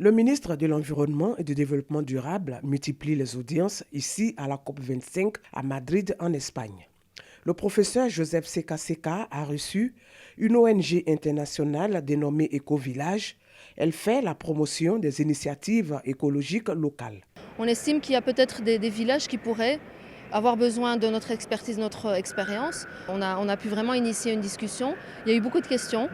Le ministre de l'Environnement et du Développement durable multiplie les audiences ici à la COP25 à Madrid en Espagne. Le professeur Joseph Seka Seka a reçu une ONG internationale dénommée Éco-Village. Elle fait la promotion des initiatives écologiques locales. On estime qu'il y a peut-être des villages qui pourraient avoir besoin de notre expertise, notre expérience. On a pu vraiment initier une discussion. Il y a eu beaucoup de questions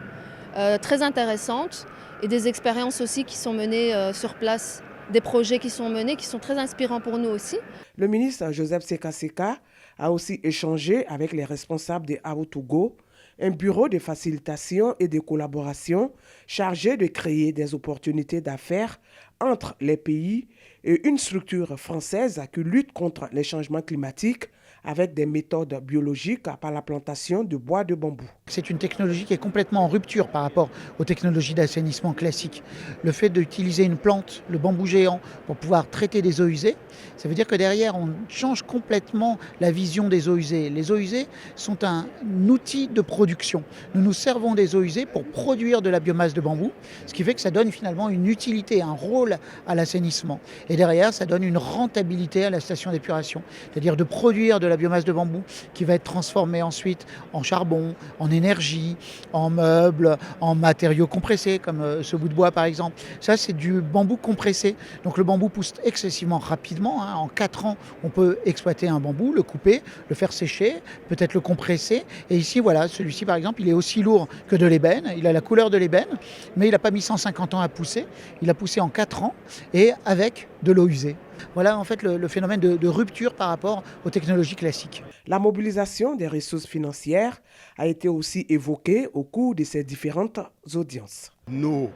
très intéressantes et des expériences aussi qui sont menées sur place, des projets qui sont menés, qui sont très inspirants pour nous aussi. Le ministre Joseph Seka Seka a aussi échangé avec les responsables de Aotogo, un bureau de facilitation et de collaboration chargé de créer des opportunités d'affaires entre les pays et une structure française qui lutte contre les changements climatiques avec des méthodes biologiques par la plantation de bois de bambou. C'est une technologie qui est complètement en rupture par rapport aux technologies d'assainissement classiques. Le fait d'utiliser une plante, le bambou géant, pour pouvoir traiter des eaux usées, ça veut dire que derrière, on change complètement la vision des eaux usées. Les eaux usées sont un outil de production. Nous nous servons des eaux usées pour produire de la biomasse de bambou, ce qui fait que ça donne finalement une utilité, un rôle à l'assainissement. Et derrière, ça donne une rentabilité à la station d'épuration, c'est-à-dire de produire de la biomasse de bambou qui va être transformée ensuite en charbon, en énergie, en meubles, en matériaux compressés, comme ce bout de bois par exemple. Ça, c'est du bambou compressé. Donc le bambou pousse excessivement rapidement. En 4 ans, on peut exploiter un bambou, le couper, le faire sécher, peut-être le compresser. Et ici, voilà, celui-ci par exemple, il est aussi lourd que de l'ébène. Il a la couleur de l'ébène, mais il n'a pas mis 150 ans à pousser. Il a poussé en 4 ans et avec de l'eau usée. Voilà en fait le phénomène de rupture par rapport aux technologies classiques. La mobilisation des ressources financières a été aussi évoquée au cours de ces différentes audiences. Nos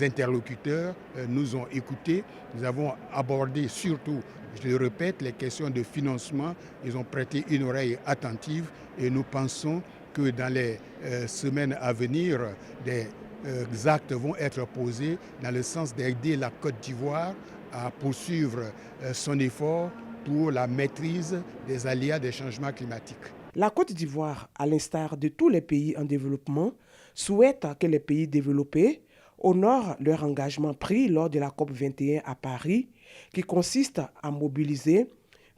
interlocuteurs nous ont écoutés. Nous avons abordé surtout, je le répète, les questions de financement. Ils ont prêté une oreille attentive et nous pensons que dans les semaines à venir, des actes vont être posés dans le sens d'aider la Côte d'Ivoire à poursuivre son effort pour la maîtrise des aléas des changements climatiques. La Côte d'Ivoire, à l'instar de tous les pays en développement, souhaite que les pays développés honorent leur engagement pris lors de la COP21 à Paris, qui consiste à mobiliser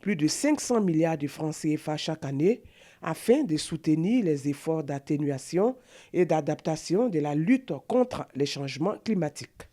plus de 500 milliards de francs CFA chaque année afin de soutenir les efforts d'atténuation et d'adaptation de la lutte contre les changements climatiques.